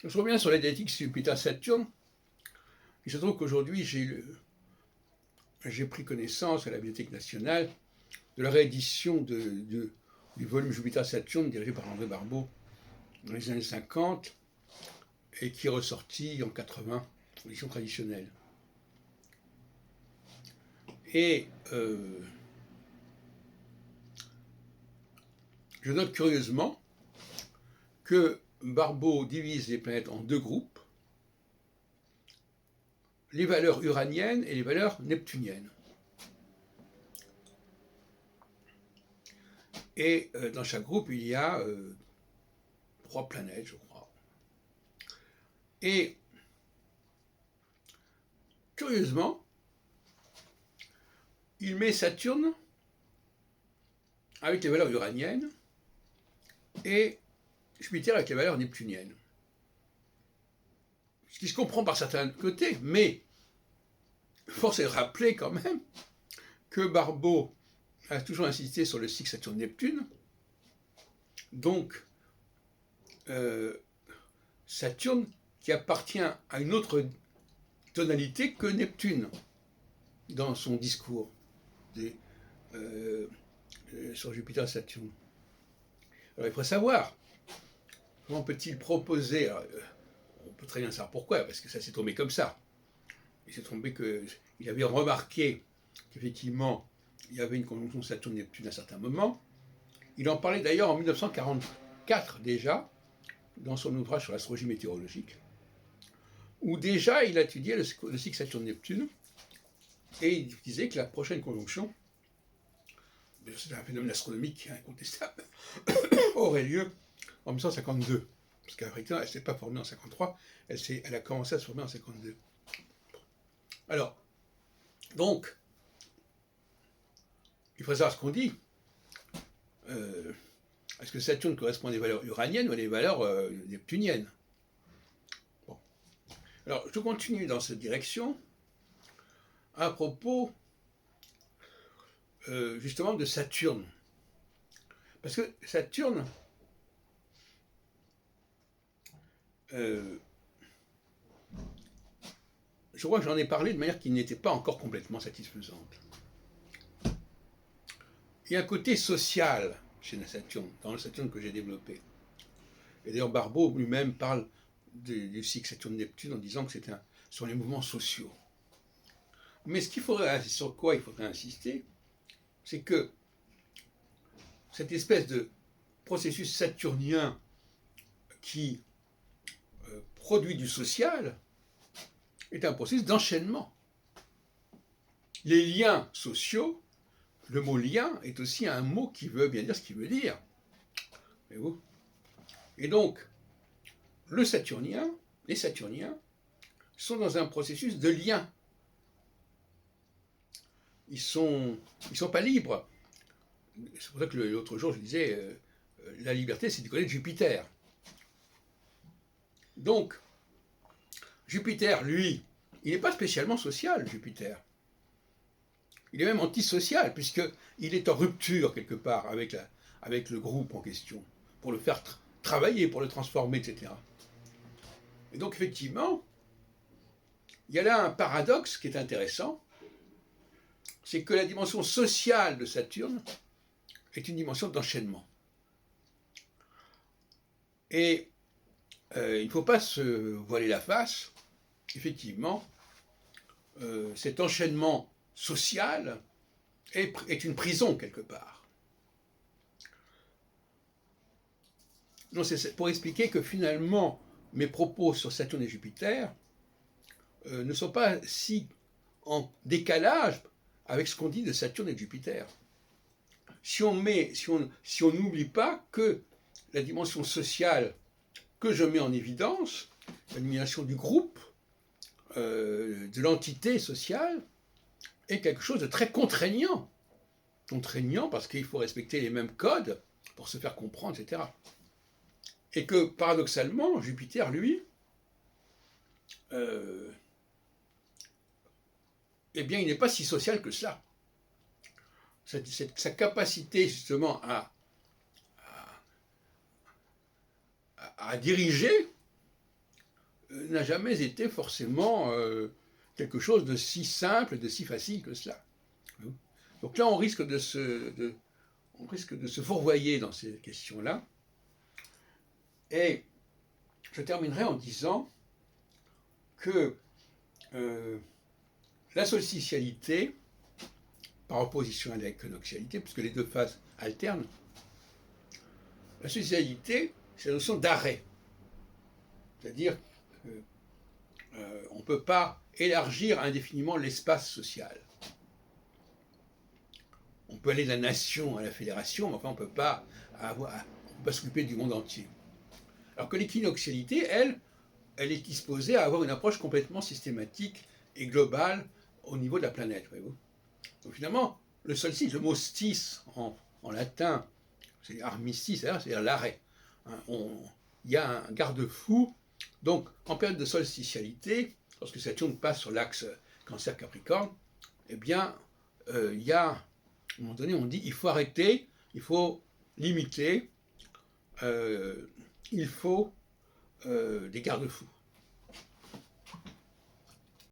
Je reviens sur la dialectique Jupiter-Saturne. Il se trouve qu'aujourd'hui, j'ai pris connaissance à la Bibliothèque nationale de la réédition du volume Jupiter-Saturne dirigé par André Barbeau dans les années 50 et qui est ressorti en 80, en édition traditionnelle. Et je note curieusement que Barbeau divise les planètes en deux groupes, les valeurs uraniennes et les valeurs neptuniennes. Et dans chaque groupe, il y a 3 planètes, je crois. Et curieusement, il met Saturne avec les valeurs uraniennes et Jupiter avec les valeurs neptuniennes. Ce qui se comprend par certains côtés, mais force est de rappeler quand même que Barbeau a toujours insisté sur le cycle Saturne-Neptune. Donc, Saturne qui appartient à une autre tonalité que Neptune dans son discours sur Jupiter-Saturne. Alors il faut savoir, comment peut-il proposer, alors, on peut très bien savoir pourquoi, parce que ça s'est tombé comme ça. Il s'est tombé qu'il avait remarqué qu'effectivement, il y avait une conjonction Saturne-Neptune à un certain moment. Il en parlait d'ailleurs en 1944 déjà, dans son ouvrage sur l'astrologie météorologique, où déjà il a étudié le cycle Saturne-Neptune, et il disait que la prochaine conjonction, c'est un phénomène astronomique incontestable, aurait lieu en 1952. Parce qu'effectivement, elle ne s'est pas formée en 1953, elle a commencé à se former en 1952. Alors, donc, il faut savoir ce qu'on dit. Est-ce que Saturne correspond à des valeurs uraniennes ou à des valeurs neptuniennes? Bon. Alors, je continue dans cette direction à propos justement de Saturne. Parce que Saturne, je crois que j'en ai parlé de manière qui n'était pas encore complètement satisfaisante. Il y a un côté social chez la Saturne, dans le Saturne que j'ai développé. Et d'ailleurs, Barbeau lui-même parle du cycle Saturne-Neptune en disant que c'est sur les mouvements sociaux. Mais sur quoi il faudrait insister, c'est que cette espèce de processus saturnien qui produit du social est un processus d'enchaînement. Les liens sociaux, le mot lien est aussi un mot qui veut bien dire ce qu'il veut dire. Voyez-vous ? Et donc, les Saturniens sont dans un processus de lien. Ils sont pas libres. C'est pour ça que l'autre jour je disais, la liberté c'est du côté de Jupiter. Donc, Jupiter, lui, il n'est pas spécialement social, Jupiter. Il est même antisocial, puisqu'il est en rupture quelque part avec le groupe en question, pour le faire travailler, pour le transformer, etc. Et donc, effectivement, il y a là un paradoxe qui est intéressant, c'est que la dimension sociale de Saturne est une dimension d'enchaînement. Et il ne faut pas se voiler la face, effectivement, cet enchaînement social est une prison quelque part. Donc c'est pour expliquer que finalement, mes propos sur Saturne et Jupiter ne sont pas si en décalage avec ce qu'on dit de Saturne et de Jupiter. Si on n'oublie pas que la dimension sociale que je mets en évidence, la dimension du groupe, de l'entité sociale, est quelque chose de très contraignant. Contraignant parce qu'il faut respecter les mêmes codes pour se faire comprendre, etc. Et que, paradoxalement, Jupiter, lui, eh bien, il n'est pas si social que cela. Sa capacité, justement, à diriger n'a jamais été forcément quelque chose de si simple, de si facile que cela. Donc là, on risque de se fourvoyer dans ces questions-là. Et je terminerai en disant que la solstitialité, par opposition à l'équinoxialité, puisque les deux phases alternent, la solstitialité, c'est la notion d'arrêt. C'est-à-dire qu'on ne peut pas élargir indéfiniment l'espace social. On peut aller de la nation à la fédération, mais enfin on ne peut pas s'occuper du monde entier. Alors que l'équinoxialité, elle est disposée à avoir une approche complètement systématique et globale au niveau de la planète, voyez-vous. Donc finalement, le solstice, le mot stis en latin, c'est armistice, c'est-à-dire l'arrêt. Il y a un garde-fou. Donc, en période de solstitialité, lorsque Saturne passe sur l'axe Cancer-Capricorne, eh bien, il y a, à un moment donné, on dit il faut arrêter, il faut limiter, il faut des garde-fous.